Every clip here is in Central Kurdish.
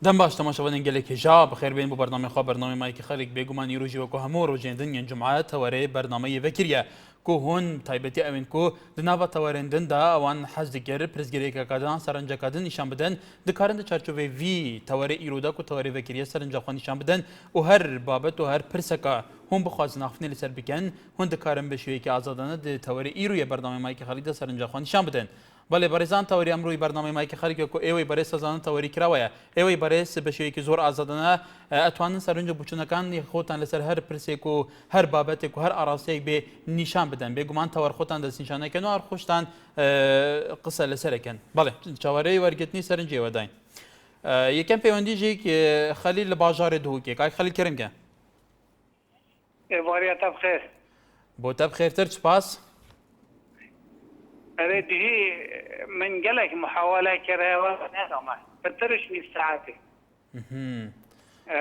دەم باش تەماشاوەدن gelekî ja bi xêr bên bu bername xwe bernameyekî xelek bêguman îro jî wekû hemû rojên din yên Cumaya tewerê bernameyê vekiriye ku hûn taybetî ew ên ku di nava tewerên din da ewan hez dikir pirsgirêkeka din serenceka din nîşan bidin dikarin di çerçevê vî tewerê îro da ku tewerê vekiriye serenca xwe nîşan bidin û her babet û her pirseka hûn bixwazin axivînê li ser bikin hûn dikarin bi şêwekî azadane di tewerê îroyê bernameyekî xelî de serenca xwe nîşan bidin. بله برایزان تاوری امروی برنامه مایک خارج کو ایوی برای سازان تاوری کراویه ایوی برای بشوی که زور آزادانه اتوانن سرنج بچونکان خودتان لسر هر پرسی کو هر بابت کو هر آراسی به نشان بدن به گمان تاور خودتان دست نشانه کنو هر خوشتان قصه لسر کن بله چواری ورگتنی سرنجی وداین یکم پیوندی جی که خلیل بازار دو که کای خلیل کریم که واریت بخیر بو تب خیر تر سپاس أريده من قالك محاولة كره ونظامة فترش من ساعتي.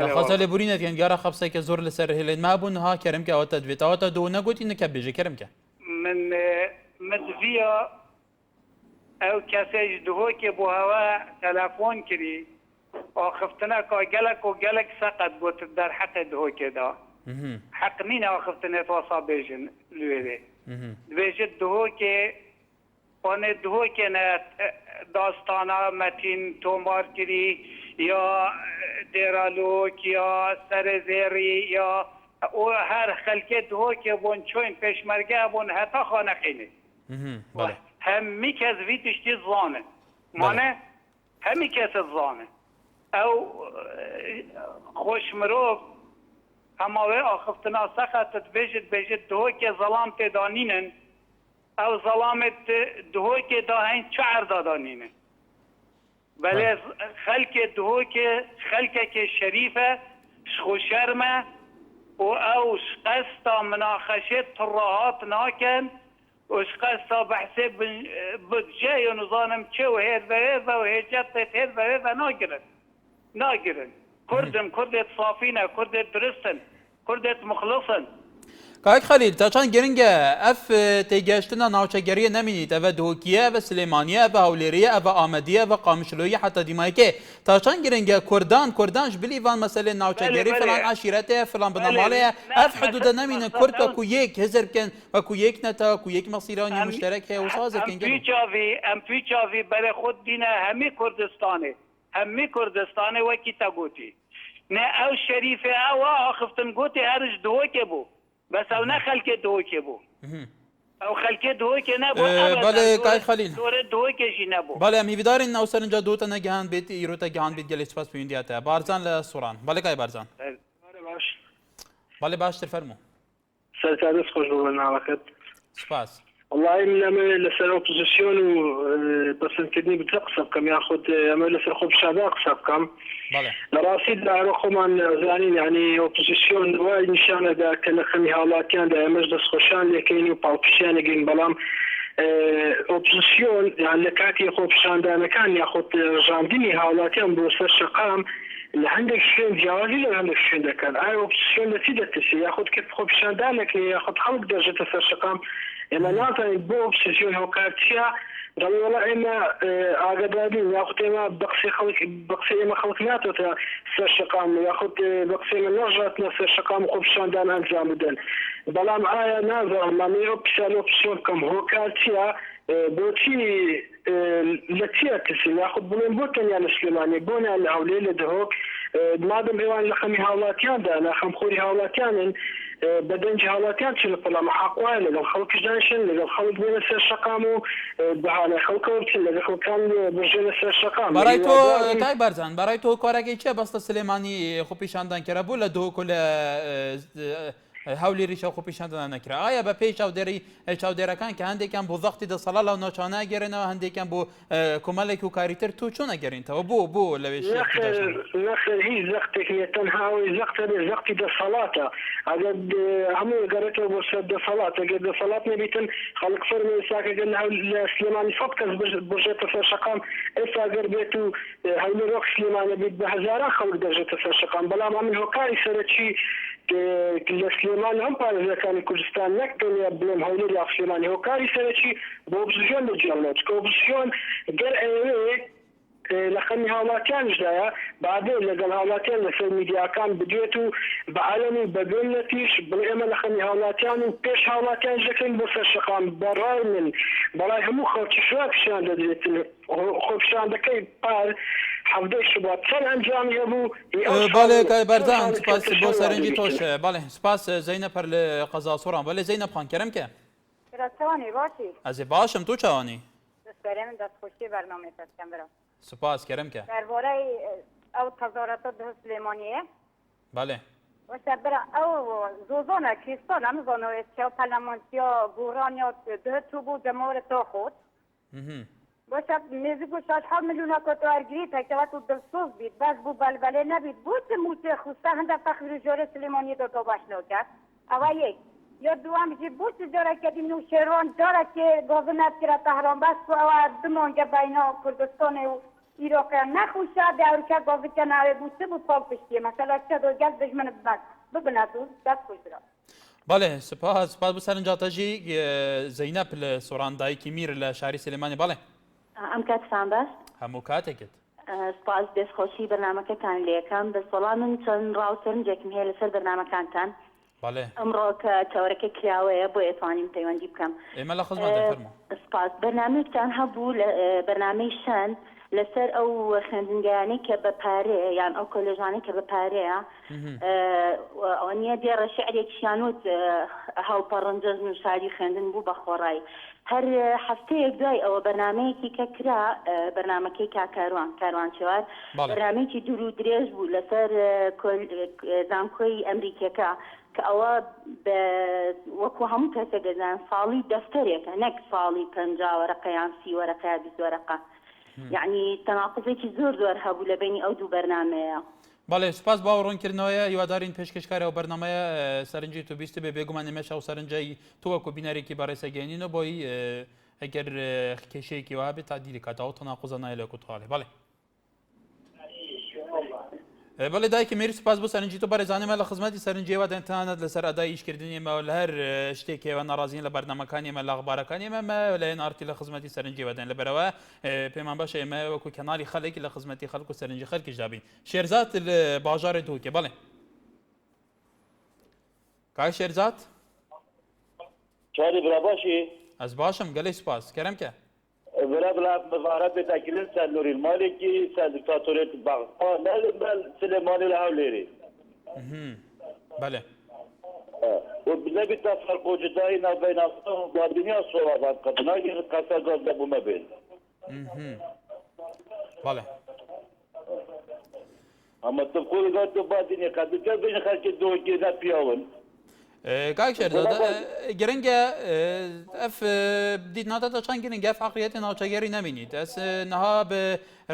تخاطر لبورينة كان جارا خبصة كزور لسر هلين ما بون ها كرم كا وتدفيت أو تدو نقول إنك بيجي كرم كا من مدفيا أو كاسج دهوك بوهوا تلفون كري وخفتنا كجلك وجلك سقط بوت الدار حق دهوك ده حق مين وخفتنا توصى بيجن لويده بيجت دهوك آن دو که نه داستانا متین تومار کری یا درالوک یا سرزیری یا او هر خلک دو که بون چون پشمرگه بون حتی خانه خینه همی کس ویدشتی زانه مانه همی کس زانه او خوشمرو هماوه آخفتنا سخطت بجد دو که ظلام تدانینن او ظلامت دهوک داهین چهار دادانینه ولی خلق دهوک خلق که شریفه شرمه و او شقستا مناقشه تراهات ناکن و شقستا بحثه بجای نظانم چه و هید و هید و هیجت هید و هید و ناگرن کردت صافینه کردت درستن کردت مخلصن کاک خلیل تا چند گرینگه اف تیگشتنا ناوچگریه نمینید او دوکیه و سلیمانیه و هولیریه و آمدیه و قامشلویه حتی دیمایی که تا چند گرینگه کردانش بلیوان مسئله ناوچگری فلان عشیرته فلان بناماله اف حدود نمینه کرد و کو یک هزر کن و کو یک نتا کو یک مصیرانی مشترک و سازر کن ام پیچاوی برای خود دینه همی کردستانه و کی تگوتی نه او شریفه او آخفتن گوتی هرش دوکه بو بس او نه خلک دوکه بو او خلک دوکه نبو بله کای خلیل دوره دوکه جی نبو بله می‌دارین نو سرنجا دو تا نگهان بیت ایرو تا گهان بیت گلیش پاس پیوندیاته بارزان لسوران بله کای بارزان بله باش تفرمو سرتادس خوش برنامجت سپاس والله من لسر اوبوزيسيون بس كدني بتقصب كم ياخذ اما لسر خوب شابك صاب كم لراسيد لا رقم زانين يعني اوبوزيسيون وايد نشانه دا كان خمي حالات كان دا مجلس خوشان لكيني باوكشان جين بلام اوبوزيسيون يعني لكاتي خوب شان دا كان ياخذ جانديني حالاتين بوسر شقام اللي عندك شين جوازي ولا عندك شين دا كان اي اوبوزيسيون نتيجه تسي ياخذ كيف خوب شان دا لك ياخذ خلق درجه سر شقام اما ناطن بوب سيزون هوكاتيا قالوا والله اما اقدادين ياخذ ما بقسي ما خلقناته سرشقام ياخذ بقسي من نرجعت نفس الشقام خبشان دان انزام بدن بلا معايا ناظر ما يوبسالو بسون كم هوكاتيا بوتي لتيا تسي ياخذ بلون بوتن يعني سليماني بونا الاولي دهوك مادام ايوان لخمي هاولاتيان دا انا خم خوري هاولاتيان بدن جهالاتيان شنو طلع محاقوه لو خلق جانشن لو خلق بين الشقامو بحال خلقوا لو خلقان برجل الشقام برای تو کای برزن برای تو کارگی چه بس سلیمانی خو پیشاندن کرده بوله دو کل هولی ریشه خو پیشاندن نکره آیا به پیش چاودرکان که هندی کم بو وقتی د صلاله و ناچانه گرین و هندی کم بو کمالک و کاریتر تو چون گرین تو بو لویش نخل هي زقتك هي تنهاوي زقتي د صلاته عدد عمو قريته برشد صلاة قد صلاة نبيتن خلق فرمي ساكا قلنا سليماني فوتكز برجيت في الشقام إسا قربيتو هولي روك سليماني بيت بهزارة خلق درجة في الشقام بلا ما منه كاري سرتشي كل سليمان هم بار إذا كان كردستان نكتن يبلم هولي لا سليماني هو كاري سرتشي بوبزيون لجاملات كوبزيون قر لە خەمی هاوڵاتیانشدایە بعدێ لەگەڵ هاوڵاتیان لەسەر میدیاکان بدوێت و بە عەلەمی بەگوێنەتیش بڵێ ئێمە لە خەمی هاوڵاتیان و پێش هاوڵاتیان دەکەین بۆ سەر شەقام بەڕای من بەڵای هەموو خەڵکی شووا پیشیان دەدرێت خۆپیشاندەکەی پار هەفتەی شوبات چەند ئەنجامی هەبوو باڵێ بەردان سپاس بۆ سەرنجی تۆش باڵێ سپاس زەینە پەر لە قەزا سوڕان بەڵێ زەینە خان کە چاوانی باشی ئەزێ باشم تو چاوانی دەستبەرێ من دەستخۆشی بەرنامەی پێشکەم برم سپاس کە دەربارەی ئەو تەزارەتە دە سلێمانیە باڵێ وەشە برە ئەو زۆزۆنە کریستۆن ئەمزۆنەوەی چێو پەرلەمانتیا گۆڕانیا دهتوو بوو دەمەوەرە تۆ خۆت وەشە نێزیک و 6 ملیۆنە کۆتوارگیری تەکەوەت و دڵسۆز بیت بەس بوو بەلبەلێ نەبیت بوو موچێ خوستە هەندە فەخری ژۆرە سلێمانی دۆ باشنەوە کرد ئەوە یەک یا دوام جی بوت جارێکە دی نوشێران جارێکی گۆڤنەت کرا تەهران بەس و ئەوە دمانگە بەینا کوردستان و ئیرۆقە نەخوشە دەورکە گۆڤکە ناوێ بووچە بوو پاڵ پشتیە مەسەلا چە دۆگەل دژمنە ببنات و دەست خوشرا باڵێ سپاس بۆ سەرنجاتەژی زەینەب لە سۆڕاندایکی میر لە شاری سلێمانی باڵێ ئەم کاتتان باش هەموو کاتێکت سپاس دەستخۆشی بەرنامەکەتان لێەکەم بەسەڵام من چەند ڕاوسەرنجێکم هەیە لەسەر بەرنامەکانتان ئەمڕۆ کە چاوەڕێکە کراوەیە بۆ ئێتوانیم پەیوەندی بکەم ئێمە لە خزمەتتان سپاس بەرنامەیەکتان هەبوو لە بەرنامەی شەن لەسەر ئەو خوێندنگەیانەی کە بە پارەیە یان ئەو کۆلێژانەی کە بە پارەیە ئەوە نییە دێڕە شعرێکیان وت هاوپەڕەنجەز و شاری خوێندن بوو بە خۆڕایی هەر هەفتەیەک دوای ئەوە بەرنمەیەکی کە کرا بەرنمەکەی کاروان چێوار بەرنمەیەکی دوور و درێژ بوو لەسەر زانکۆی ئەمریکەکە کە ئەوە وەکو هەموو کەسە دەزان ساڵی دەفتەرێکە نەک ساڵی 50 وەرەقە یان 30 وەرەقە یا 20 وەرەقە یعنی تەناقزێکی زۆر هەبوو لە بینی ئەو دوو بەرنمەیە باڵێ سپاس باوەڕوونکردنەوەیە هیوادارین پێشکەشکارە و بەرنمەیە سەرنجی تو بیست بێ بێگومان ئێمەش ئەو سەرنجەی تو وەکو بینەرێکی بەڕێسەگەێنینەوە بۆی ئەگەر کێشەیەکی وا بێت تادیلی کاتەوە تەناقوزە نایە لە کوتواڵێ باڵێ بەڵێ دایکی مێری سپاس بۆ سەرنجی تو بەڕێزانێمە لە خزمەتی سەرنجیەوە دەنتانەت لەسەر ئەدای ئیشکردنی ئێمە لە هەر شتێکەوە ناڕازین لە بەرنمەکانی ئێمە لە ئەخبارەکانی ئێمە لەێن ئارتی لە خزمەتی سەرنجیەوە دەن لەبەرەوە پێمان باشە ئێمە وەکو کەناڵی خەڵێکی لە خزمەتی خەڵک و سەرنجی خەڵکیش دابین شێرزاد لە باژارێ دووکێ بەڵێ کاک شێرزاد چاری برا باشی ئەس باشم گەلەی سپاس کەرەمکە بلا مظاهرات بتاكلين سال نور المالكي سال دكتاتورية بغداد مال سليماني الهوليري بله وبنبي تفرق وجدائنا بين الدنيا والصوابات قد ناجر قصة قصة ما بين بله اما تقول قد بعدين قد بين خلك الدوكي نبيون کاک شێرزاد گرنگە ئەف دیت ناتە چەند گرنگە ئەف عقلیەتی ناوچەگەری نەبینیت ئەس نەها بە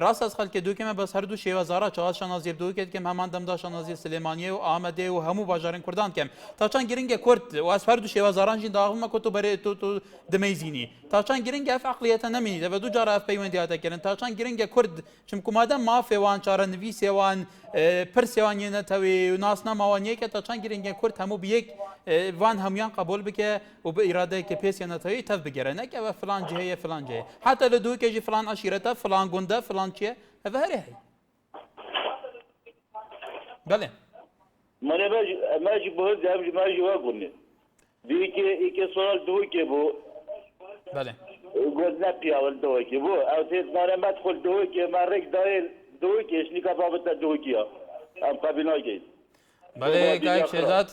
ڕاست ئەس خەڵکێ دووکەمە بەس هەردوو شێوەزارە چاوات شانازیە دووکێت کەم هەمان دەمدا شانازیە سلێمانیە و ئامەدێ و هەموو باژارین کوردان کەم تا چەند گرنگە کورد و ئەس هەردوو شێوەزارانژی داغمە کۆ تۆ بەرێ تۆ دەمەیزینی تا چەند گرنگە ئەف عقلیەتە نەبینیت ئەوە دوو جارە ئەف پەیوەندیاتەکردن تا چەند گرنگە کورد چونکو مادەم مافێوان چارەنویسێوان پرسێوان یێنەتەوێ و ناسناماوانیەکە تا چەند گرنگە کورد هەموو بەیەک وان هەمویان قبول بکە و بە ئیرادەیەکە پێسیێنەتەوەی تەف بگەرە نەک ئەوە فلان جهەیە فلان جهەیە حتا لە دووکێژی فلان عەشیرەتە فلان گوندە فلان چییە ئەوە هەرێ هەیە بەڵێ من ماجي بهز ماجي واقولني ديكي سؤال دوكي بو بەڵێ قلت نبيا والدوكي بو او تيت ما ما تدخل دوكي ما ريك داير دوكي ايش نيكا بابتا دوكيا ام قابلناكي بەڵێ کاک شێرزاد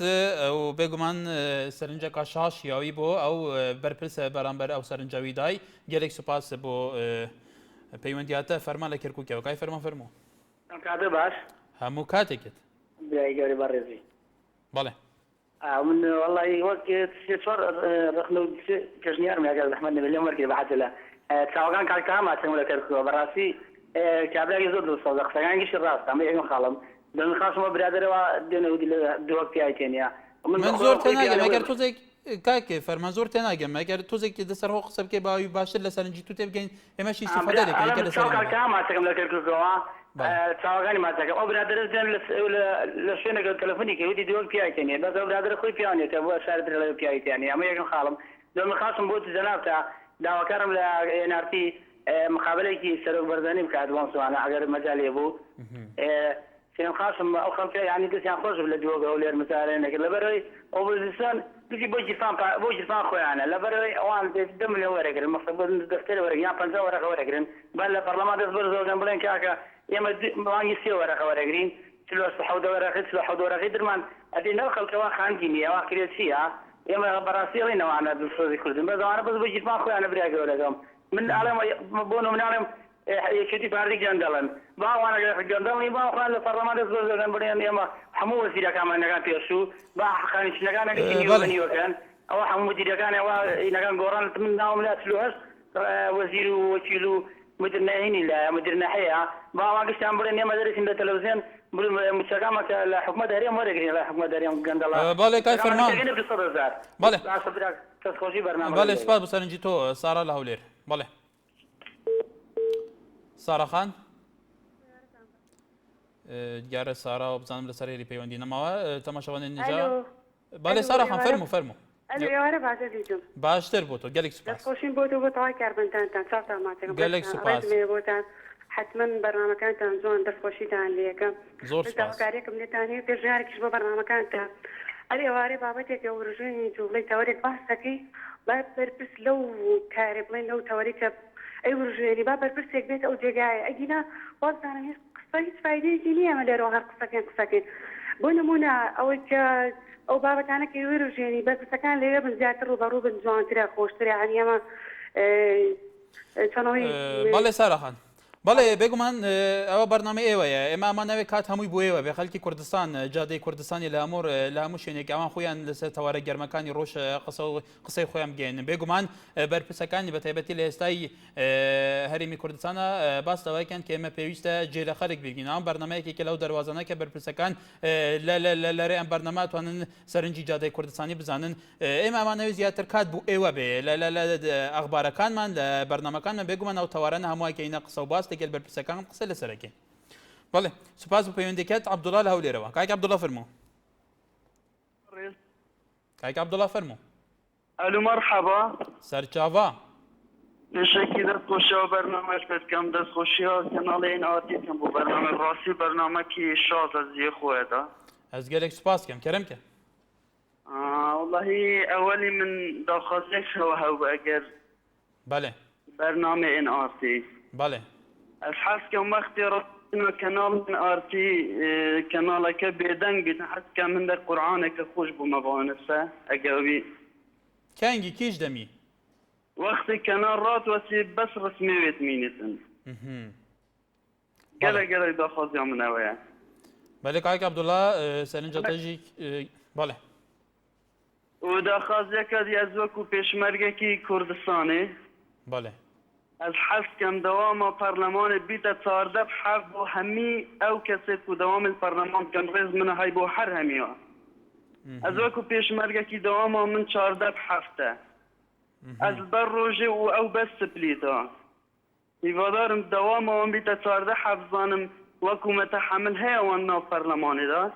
و بێگومان سەرنجەکە شاشیاوی بۆ ئەو بەرپرسە بەرامبەر ئەو سەرنجەوی دای گەلێک سوپاس بۆ پەیوەندیاتە فەرما لە کێرکووکەوە کای فەرمو کاتە باش هەموو کاتێکت بیایگەری بەڕێزی بەڵێ من والله وەک چوار ڕخنە کەژنیارم لەگەڵ رەحمەت نەبی لێم وەرگری بەحەجە لە چاوەکان کاکتان ماچەم لە کەرکووە بەڕاستی کابراکی زۆر دڵسۆزە قسەکانیشی ڕاست ئەمە یەکم خاڵم دەخواسمەوە برادرەوە دێنەوەدی لە دووەک پیای تێنیا من زۆر تێناگەم ئەگەر تۆزێک کاکێ فەرمان زۆر تێناگەم ئەگەر تۆزێکی دەسەر هۆ قسە بکەی باوی باشتر لە سەرنجی تو تێبگەین ئێمەش ئیستیفادە دەکەین کە لەسەر ماچەکەم لە کەرکووکەوە چاوەکانی ماچەکەم ئەو برادرە دێن لە شوێنەکە تەلەفۆنی کەوتی دووەک پیای تێنێ بەس ئەو برادرە خۆی پیاوانێتە بۆ شارتر لە پیای تێنێ ئەمە یەکم خاڵم دەمە خاصم بۆ جەناب تا داواکارم لە NRT مقابلتي سلوك برداني بكاد وانسو أنا أقدر مجال يبو سين خاصم أو خلك يعني قلت يعني خوش بالجوج أو لير مثلا إنك لبري أوبوزيسيون تجي بوجي فان خوي أنا لبري وان تدم لي ورقة المفروض دفتر ورقة يعني 5 ورقة ورقة بل البرلمان تصبر زوج جنبلين كاكا يما ما يصير ورقة ورقة سلوا صحوا ورقة سلوا ورقة درمان أدي نخل كوا خانجيني أو أكيد فيها يما براسي لنا وانا بالصوت كردن بس أنا بس بوجي فان خوي أنا برياقة ورقة من علم بونو من علم شتي باردي جندلن با وانا جندلن با خان البرلمان تصبر جنبلين يما حمو وزير كمان نكان فيسو با خانش نكان كينيو وكان أو حمو وزير كان أو نكان قران من ناوم لا سلوهس وزير وكيلو مديرنا هني لا مديرنا حيا با واقش تنبرين يما درس عند التلفزيون مستقامك الحكومة دارية ما رجعين لا حكومة دارية جندلا بالي كيف فرمان بالي تسخوشي برنامج بالي سپاس بسرنجی تو سارا لهولیر بالي سارا خان دیار سارا و بزنم لسر هری پیوندی نماوا تماشاوان النجا بالي سارا خان فرمو الو يا رب عزيزي باشتر بوتو قالك سپاس خوشين بوتو بوتاي كاربنتان تان صافا ماتك قالك سپاس حتما برنامج كان زون دف خوشي تان ليك زور سپاس كاريك من تاني تجارك شباب برنامج كان الي واري بابتك ورجوني جولي توريك باسكي باب بربس لو كاربلين لو توريك اي ورجوني باب بربس بيت او جاي اجينا وصلنا قصه فايده جينيه ما داروا قصه بونمونا او بابا انا كيورجيني بس كان لي بن زيات الروبا بن جوان ترى خوش ترى يعني ما بالي سارا خان بالي بگو من او برنامه ایوه اما ما نوی کات هموی بو ایوه به خلکی کردستان جاده کردستانی لامور لاموش یعنی که آن خویان لسه تواره گرمکانی روش قصه خویم گین بگو من برپسکانی به تایبتی لستای هریمی کردستان باس دوای کن که ما پیوست جیل خارج بگین آن برنامه که لو دروازانه که برپسکان لا ام برنامه توانن سرنجی جاده کردستانی بزنن اما ما نوی زیاتر کات بو ایوه به لا اخبار کان من برنامه کان من بگو من او توارن هموی که این قصه باس تقل برپسکان قصه لسرکه بله سپاس بپیوندیکت عبدالله لهولی روا کایک عبدالله فرمو کایک عبدالله فرمو الو مرحبا سرچاوا تشکی دست خوشی ها برنامه شد کم دست خوشی ها کنال این آتی کم بو برنامه راسی برنامه کی شاز از یه خواه دا از گلک سپاس کم کرم که والله اولی من داخل شو هاو اگر بله برنامه این آتی بله از حس کم وقتی رسیدن کنال من آتی کنال که بیدنگ بیدن حس کم من در قرآن که خوش بو مبانسه اگر بی کنگی کیش دمی وقتی کنال رات وسی بس رسمی ویت مینیتن گله داخل جا من اوه بله کایک عبدالله سرنجا تجی بله و داخل یکدی از وکو پیشمرگه کی کردستانه بله از حس کم دوام پارلمان بیت 14 حق و همی او کسی که دوام الپارلمان کم ریز من های بو هر همی ها از وکو پیشمرگه کی دوام من 14 هفته از بر روژه و او بس پلیتا ایوادارم دوام من بیت 14 حفظانم وکو متحمل هیا و ناو پارلمانی دا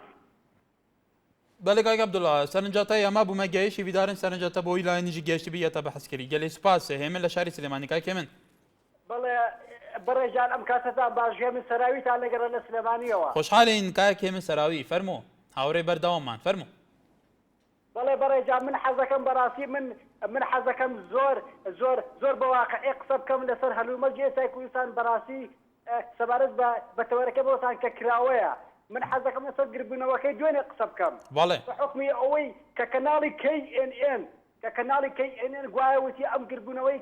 بله کایک عبدالله سرنجاتا اما بو مگیشی بیدارن سرنجاتا بو ایلانی جی گیشتی بیتا بحث کری گلی سپاس همه لشاری سلیمانی کایک من بله برجال ام کاستا باجه من سراوی تا لگر السليمانيه خوشحالین کایک من سراوی فرمو هاوری بردوام من فرمو بله برجال من حزكم براسي من حزكم زور بواقع اقصب كم لسر هلو مجيسا كويسان براسي سبارز بتوركه بوسان ككراويه من حزكم لسر قربنا وكي جوين اقصب كم بله بحكمي اوي ككنالي كي ان ككنالي كي ان قواوتي ام قربونوي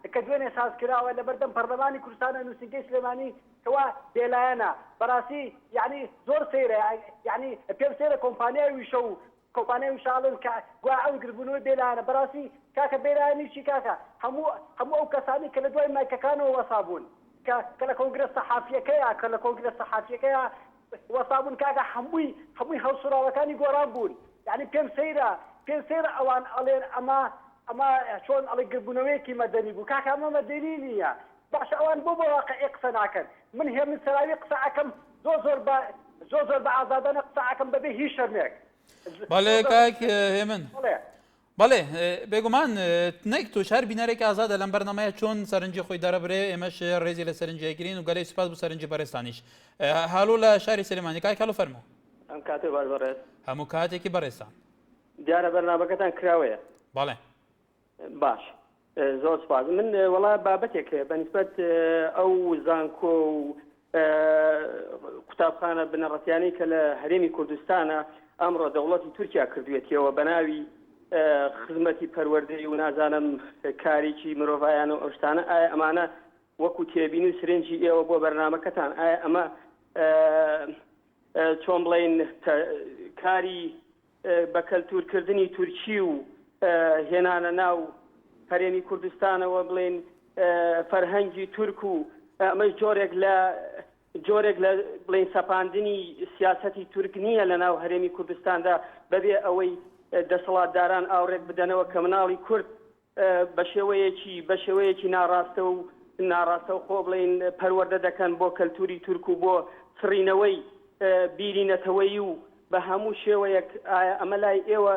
كدوين اساس كراوه لبردم برلماني كردستان نوسنكي سليماني سوا بيلانا براسي يعني زور سيره يعني بيب سيره كومبانيا ويشو كومبانيا وشالن قواو قربونوي بيلانا براسي كاكا بيلاني شي كاكا همو او كساني كلا دوي ما كانوا وصابون كلا كونغرس صحافيه كلا كونغرس صحافيه كيا وصابون كاكا حموي هوسرا وكاني قرابون يعني بيب سيره اوان الين اما شلون على قربونوي كي مدني بو كاكا ما مدني ليا باش اوان بو واقع اقصناكن من هي من سراوي قصاكم زوزر بعضادنا قصاكم ببي هي شرمك بله کایک همن بەڵێ بێگومان نەک تۆ شار بینەرێکی ئازادە لەم بەرنامەیە چۆن سەرنجی خۆی دەرەبرێ ئێمەش ڕێزی لە سەرنجەکرین و گەلەی سوپاس بۆ سەرنجی بەڕێستانیش هەڵوو لە شاری سلێمانی کاک هەڵوو فەرموو ئەم کاتێ باش بەڕێز هەموو کاتێکی بەڕێستان دیارە بەرنامەکەتان کراوەیە بەڵێ باش زۆر سپاس من وەڵا بابەتێک بەنسبەت ئەو زانکۆ و قوتابخانە بنەڕەتیانەی کە لە هەرێمی کوردستانە ئەمڕۆ دەوڵەتی تورکیا کردوێتیەوە بەناوی خزمەتی پەروەردەی و نازانم کارێکی مرۆڤایان و ئەوشتانە ئایا ئەمانە وەکو تێبین و سرنجی ئێوە بۆ بەرنامەکەتان ئایا ئەمە چۆن بڵین کاری بە کەلتورکردنی تورکی و هێنانە ناو هەرێمی کوردستانەوە بڵین فەرهەنگی تورک و ئەمە جۆرێک لە بڵین سەپاندنی سیاسەتی تورک نییە لە ناو هەرێمی کوردستاندا بەبێ ئەوەی دەسەڵاتداران ئاوڕێک بدەنەوە کە مناڵی کورد بە شێوەیەکی ناڕاستە و خۆ بڵین پەروەردە دەکەن بۆ کەلتوری تورک و بۆ سڕینەوەی بیرینەتەوەی و بە هەموو شێوەیەک ئەمە لای ئێوە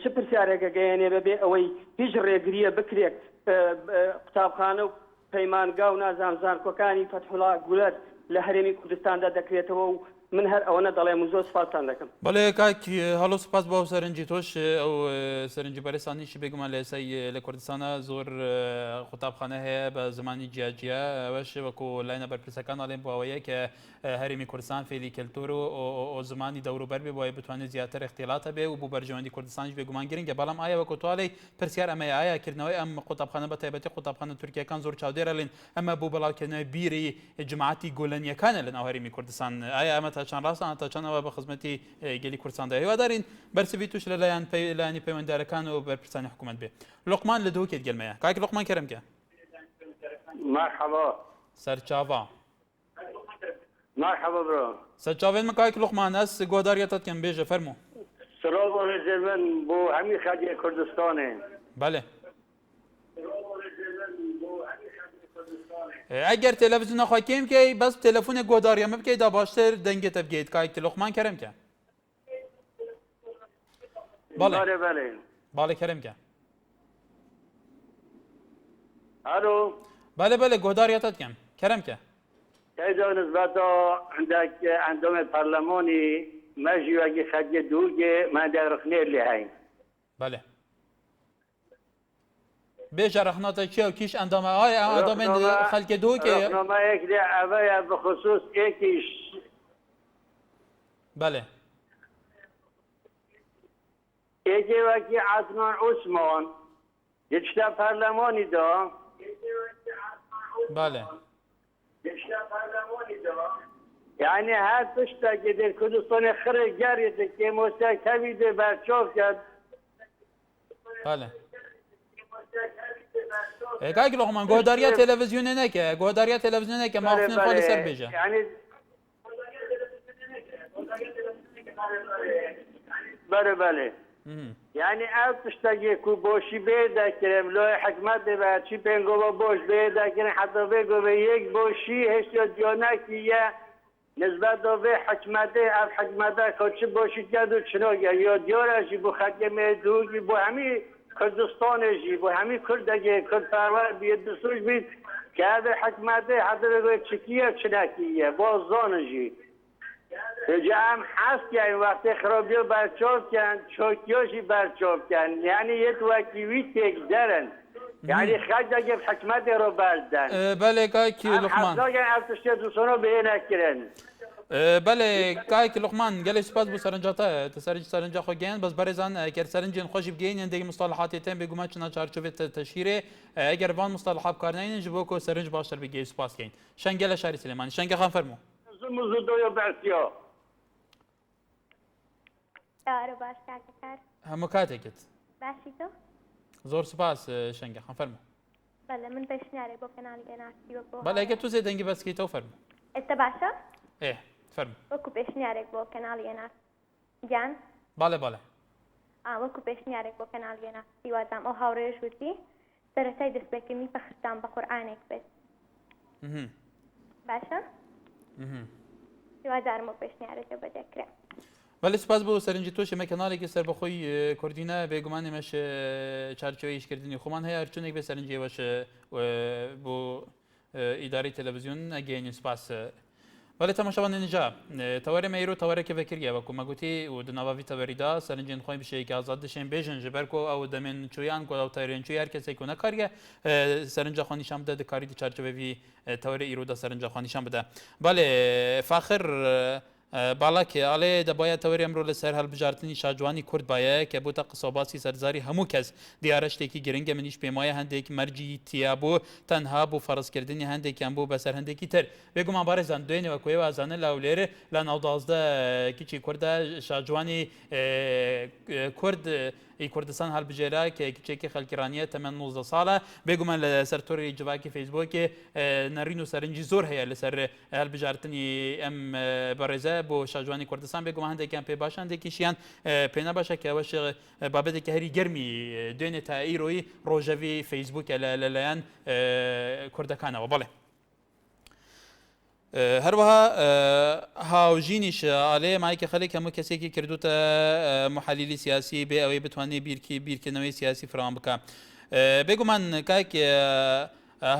چ پرسیارێکە گەیەنێ بەبێ ئەوەی هیچ ڕێگریە بکرێت قوتابخانە و پەیمانگا و زانکۆکانی فەتحوڵا گولەر لە هەرێمی کوردستاندا دەکرێتەوە و من هەر ئەوەنە دەڵێم و زۆر سپاسان دەکەم. بەڵێ کاک هەڵۆ سپاس بۆ سەرنجی تۆش ئەو سەرنجی بەرەستانیشی بێگومان لە ئێسای لە کوردستانە زۆر قوتابخانە هەیە بە زمانی جیاجیا ئەوەش وەکو لایەنە بەرپرسەکان ئەڵێن بۆ ئەوەیە کە هەرێمی کوردستان فێری کەلتور و زمانی دەوروبەر بێ بۆیە بتوانێت زیاتر اختیڵاتە بێ و بۆ بەرژەوەندی کوردستانیش بێگومان گرنگە بەڵام ئایا وەکو توالەی پرسیار ئەمەیە ئایا کردنەوەی ئەم قوتابخانە بە تایبەتی قوتابخانە تورکیەکان زۆر چاودێرە لێن ئەمە بۆ بەڵاوکردنەوەی بیری جماعەتی گۆلەنیەکانە لە ناو هەرێمی کوردستان ئایا ئەمە تا چەند ڕاستە تا چەندەوە بە خزمەتی گەلی کوردستاندا هیوادارین بەرسەوی توش لە لایەنی پەیوەنددارەکان و بەرپرسانی حکوومەت بێ لوقمان لە دووکێت گەلمەیە کاک لوقمان کەرەمکە مرحبا سەرچاوا مرحبا برو سەرچاوێن من کاک لوقمان ئەس گۆداریەتت کەم بێژە فەرموو سرۆ بۆ ڕێزێ من بۆ هەمی خەڵکی کوردستانê بەڵێ ئەگەر تەلەڤیزیۆنە خوا کێم بکەی بەس تەلەفۆنێک گۆداریەمە بکەیدا باشتر دەنگێتە بگەیت کاک لوقمان کەرەمکە باڵێ کەرەمکە الو بەڵێ گۆداریەتت کەم کەرەمکە كيدو نسبته عندك عندهم البرلماني ماجي واجي خدي دوجي ما دار خنير لي هاي بله بيجا رخناتا كيو كيش عندما عندما خلق دوجي ما يكدي عباية بخصوص ايكيش بله يجي واجي عثمان عثمان يجتا برلماني دا بله يعني هاد تشتاق در كردستان خرج جارية كي مستكبي ده برشوف كد بله كاك لقمان گۆداریە تەلەڤیزیۆنێ نەکە گۆداریە تەلەڤیزیۆنێ نەکە مافنێن خۆ لەسەر بێژە يعني بله يعني او تشتاقي كو بوشي بيدا كرم لو حكمت با چي بنگو بوش بيدا كرم حتى بيگو بيك بوشي هشتو ديوناكية نسبت به حكمته اف حكمته كوچ بوشي كدو چنو يا ديوراشي بو خدمه دوغي بو همي كردستانجي بو همي كردجي كرد پرور بيدسوش بيت كهذا حكمته حتى بيگو چكيه چناكيه بو زانجي جام حس يعني وقت خرابيو برچوب كان چوكيوشي برچوب كان يعني يتوكيوي تقدرن يعني خرج جاب حكمته رو بردن بله كاك لقمان حتى كان افتشت دوسونو بينا كرن بله كاك لقمان قال سپاس بو سرنجاتا سرنجا خو گین بس برزان اگر سرنجین خوش بگین اندی مصطلحات تام بگو ما چنا چارچوبه تشهیر اگر وان مصطلحات کارنین جبو کو سرنج باشتر بگی سپاس گین شنگل شهر سلیمانی شنگ خان فرمو زمزدو يا بعثيا آره باش کار همو کاتێکت باشی تو زۆر سپاس شەنگە خان فەرموو بەڵێ من پێشنیارێک بۆ کەناڵی ئێناسی وەکو بەڵێ ئەگەر تو زێدەنگی بەسکەیتەوە فەرموو ئێستا باشە فەرموو وەکو پێشنیارێک بۆ کەناڵی ئێناسی گیان بەڵێ وەکو پێشنیارێک بۆ کەناڵی ئێناسی وازام ئەو هاوڕێژ وتی سەرەتای دەستپێکردنی پەخستان بە قورئانێک بێت باشە هیوادارم بۆ پێشنیارێکە بەدەکرێت ولی سپاس بۆ سەرنجی تۆش ئێمە کەناڵێکی سەربەخۆی کوردینە بێگومان ئێمەش چارچۆیشکردنی خۆمان هەیە هەرچونێک بێ سەرنجیەوەش بۆ ئیداری تەلەڤیزیۆن ئەگەێنین سپاس ولی تەماشاوانێ نجا تەوەرە مەیرۆ تەوەرەکە بەکریە وەکو مەگوتی و دناواوی تەوەریدا سەرنجین خۆی بشەیەکی ئازاد دەشێن بێژن ji ber ku ew demên çûyan ku ew tayrençûyê her kesê ku nekariye serinca xwe nîşan bide dikarî di çarçovevî tewrê îro da serinca xwe nîşan bide. Belê faxir باڵاکێ ئاڵێ دەبایە تەوەری ئەمڕۆ لەسەر هەڵبژاردننی شاجوانی کورد باە کە بۆتە قسەباسی سەرزاری هەموو کەس دیارە شتێکی گرنگە منیش پێم وایە هەندێک مەرجی تیا بۆ تەنها بۆ فەرزکردنی هەندێکیان بۆ بەسەر هەندێکی تر بێگومان بارێزان دوێنێوە کوێ وازانە لاولێرە لە ناودازدە کیچی کووردە شاجوانی کورد کوردستان هەڵبژێرا کە کچێکی خەلکیرانیە تەمەەن 19 ساڵە بێگومان لە سەرتۆری جوواکی فەیسبووکێ نەڕین و سەرنجی زۆر هەیە لەسەر هەڵبژاردننی ئەم بەڕێزە بۆ شاجوانی کوردستان بێگومان هەندێکیان پێ باشە هەندێکیشیان پێ نەباشە کە ئەوەش بابەتێکی هەری گەرمی دوێنێ تا ئیرۆی ڕۆژەوی فەیسبووکە لەلایەن کوردەکانەوە بەڵێ هەروەها هاوژینیش ئاڵێ مایکە خەڵێک هەموو کەسێکی کردوتە محەلیلی سیاسی بێ ئەوەی بتوانێت بیرکردنەوەی سیاسی فراوان بکە بێگومان کاک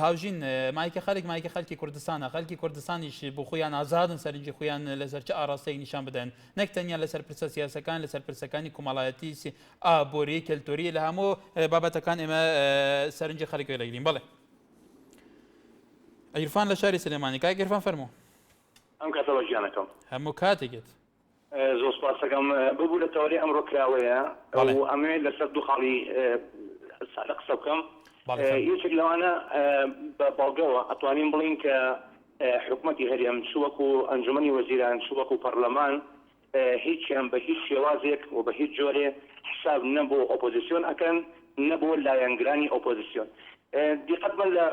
هاوژین مایکە خەڵێک مایکە خەڵکی کوردستانە خەڵکی کوردستانیش بۆ خۆیان ئازادن سەرنجی خۆیان لەسەر چه ئاراستەیەک نیشان بدەن نەک تەنیا لەسەر پرسە سیاسەکان لەسەر پرسەکانی کۆمەڵایەتی ئابووری کەلتوری لە هەموو بابەتەکان ئێمە سەرنجی خەڵک وێلەگرین بەڵێ عیرفان لە شاری سلێمانی کاک عیرفان فەرموو ئەم کاتەوە ژیانەکەم هەموو کاتێکت زۆر سپاس دەکەم ببوو لە تەوەری ئەمڕۆ کراوەیە و ئەمێ لەسەر دوو خاڵی سادە قسە بکەم یەکێک لەوانە بە باڵگەوە ئەتوانین بڵین کە حکوومەتی هەرێم چووەکو ئەنجومەنی وەزیران چووەکو پەرلەمان هیچیان بە هیچ شێوازێک و بە هیچ جۆرێ حساب نەبوو ئۆپۆزیسیۆن ئەکەن نەبوو لایەنگرانی ئۆپۆزیسیۆن دیقەت من لە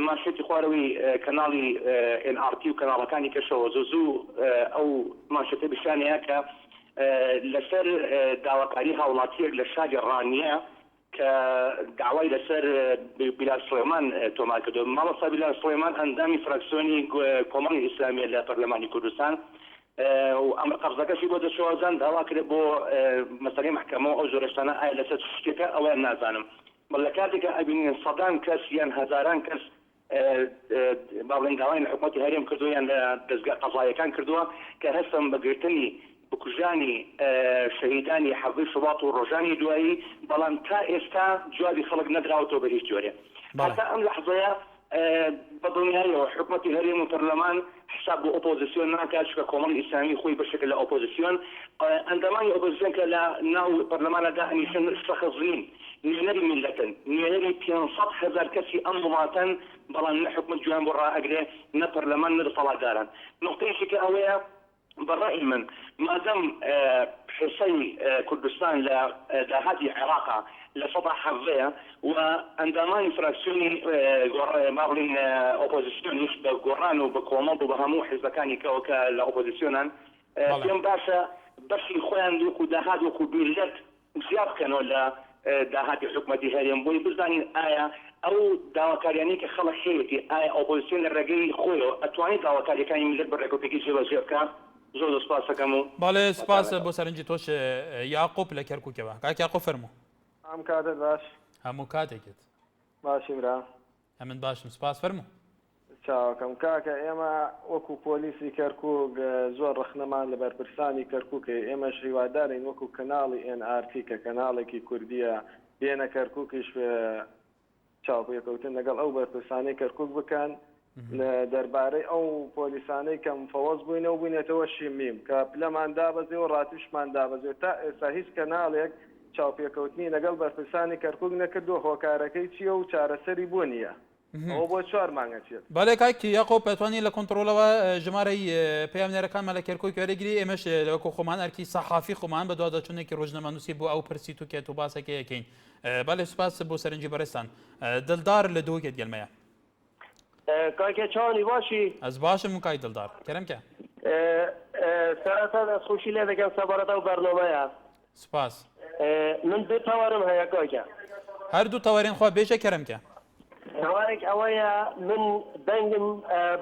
ماشێتی خواروی کەناڵی NRT و کەناڵەکانی کەشەوە زوو ئەو ماشێتە بشانەیە کە لەسەر داواکاری هاوڵاتیەک لە شاری ڕانیە کە داوای لەسەر بیلال سلێمان تۆمار کردو ماڵەسا بیلال سلێمان ئەندامی فراکسیۆنی کۆمەڵی ئیسلامیە لە پەرلەمانی کوردستان و ئەمە قەبزەکەشی بۆ دەشوازان داوا کرد بۆ مەسەلەی محکەمەوە ئەو زۆرەشتانە ئایا لەسەر شتێکە ئەوەیان نازانم بەڵە کاتێکە ئەبینین سەدان کەس یان هەزاران کەس باڵێن داوای لە حکوومەتی هەرێم کردویان لە دەستگا قەزاییەکان کردووە کە هەستن بەگرتنی بکوژانی شەهیدانی حەڤی شوباط و ڕۆژانی دوایی بەڵام تا ئێستا جوابی خەڵک نەدراوەتەوە بە هیچ جۆرێ هەتا ئەم لەحظەیە بەدڵنیایەوە حکوومەتی هەرێم و پەرلەمان حساب بۆ ئۆپۆزیسیۆن ناکات چکە کۆمەڵی ئیسلامی خۆی بەشێکە لە ئۆپۆزیسیۆن ئەندامانی ئۆپۆزیسیۆن کە لە ناو پەرلەمانەدا ئەنیشن شەخصین نوێنەری میلەتن نوێنەری 500,000 کەسی ئەم وڵاتەن بەڵام نە حکومەت جویان بۆ ڕائەگرێ نە پەرلەمان نە دەسەڵاتداران نقطەیەکی کە ئەوەیە بەڕای من مادەم حسەی کوردستان لە داهاتی عێراقا لە سەدا حەڤەیە و ئەندامانی فراکسیۆنی ماڵین ئۆپۆزیسیۆنیش بە گۆڕان و بە کۆمەڵ و بە هەموو حیزبەکانی کەوەکە لە ئۆپۆزیسیۆنان پێم باشە بەشی خۆیان وەکو داهات وەکو میلەت زیاد بکەنەوە لە داهاتی حکوومەتی هەرێم بۆی بزانین ئایا ئەو داواکاریانی کە خەڵک هەیەتی ئایا ئۆپۆزیسیۆن لە ڕێگەی خۆیەوە ئەتوانێت داواکاریەکانی میلەت بە ڕێگەپێکی جێبەجێ بکات زۆر سپاس دەکەم و بەڵێ سپاس بۆ سەرنجی تۆش یاقوب لە کەرکووکەوە کاک یاقوب فەرموو ئەم کاتە باش هەموو کاتێکت باشی برا ئەمن باشم سپاس فەرموو چاوەکەم کاکە ئێمە وەکو پۆلیسی کەرکووک زۆر ڕخنەمان لە بەرپرسانی کەرکووکە ئێمەش هیوادارین وەکو کەناڵی NRT کە کەناڵێکی کوردیە بێنە کەرکووکیش چاوپێکەوتن لەگەڵ ئەو بەرپرسانەی کەرکووک بکەن لە دەربارەی ئەو پۆلیسانەی کە مفەوەز بووینەوە بووینێتەوە شیمیم کە پلەمان دابەزێ و ڕاتیشمان دابەزێ تا ئێستا هیچ کەناڵێک چاوپێکەوتنی لەگەڵ بەرپرسانی کەرکووک نەکردو هۆکارەکەی چییە و چارەسەری بۆ نییە ئەوە بۆ 4 مانگە چێت بەڵێ کاکی یاقۆب پێتوانی لە کۆنتڕۆلەوە ژمارەی پەیامنەرەکانمان لە کەرکووک وەرەگیری ئێمەش لەوەکو خۆمان ئەرکی سەحافی خۆمان بە دواداچوونێکی ڕۆژنەمەنووسی بۆ ئەو پرسیت و کێت و باسەکە یەکەین بەڵێ سوپاس بۆ سەرنجی بەڕێستان دڵدار لە دووکێت گەلمەیە کاکە چاوانی باشی ئەس باشم و کای دڵدار کەرەمکە سەرەتا دەستخۆشی لێ دەکەم سەبارەتە و بەرنامەیە سپاس من دوو تەوارم هەیە کاکە هەردوو تەوارین خوا بێژە کەرەمکە تەوارێک ئەوەیە من دەنگم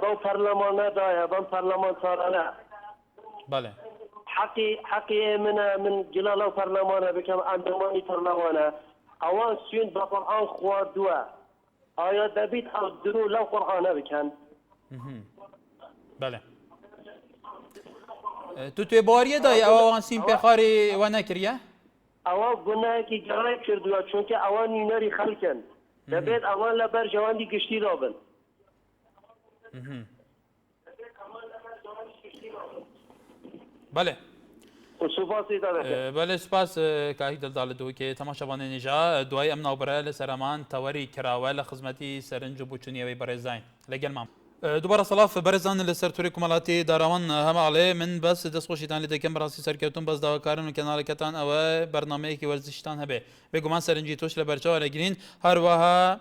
بەو پەرلەمانەدایە بەم پەرلەمان ساڵانە بەڵێ حقي من جلال البرلمان بكم أندماني برلمانه اوان سوين با قرآن خواردوه آیا دبید او درو لو قرآنه بکن بله تو توی باریه دای اوان سیم پخاری و نکریه؟ اوان گناه که جرای کردوه چون که اوان نیناری خلکن دبید اوان لبر جواندی گشتی رابن بله سپاسی داره بله سپاس کاهی دلدال دو که تماشاوان نجا دوای ام نوبره لسرمان توری کراوه لخدمتی سرنج و بوچونیوی برزاین لگل مام دوباره صلاف برزان لسر توری کمالاتی داروان هم علی من بس دست خوشیتان لدکم براسی سرکتون بس داوکارن و کنالکتان او برنامه کی ورزشتان هبه بگو من سرنجی توش لبرچا لگرین هر وها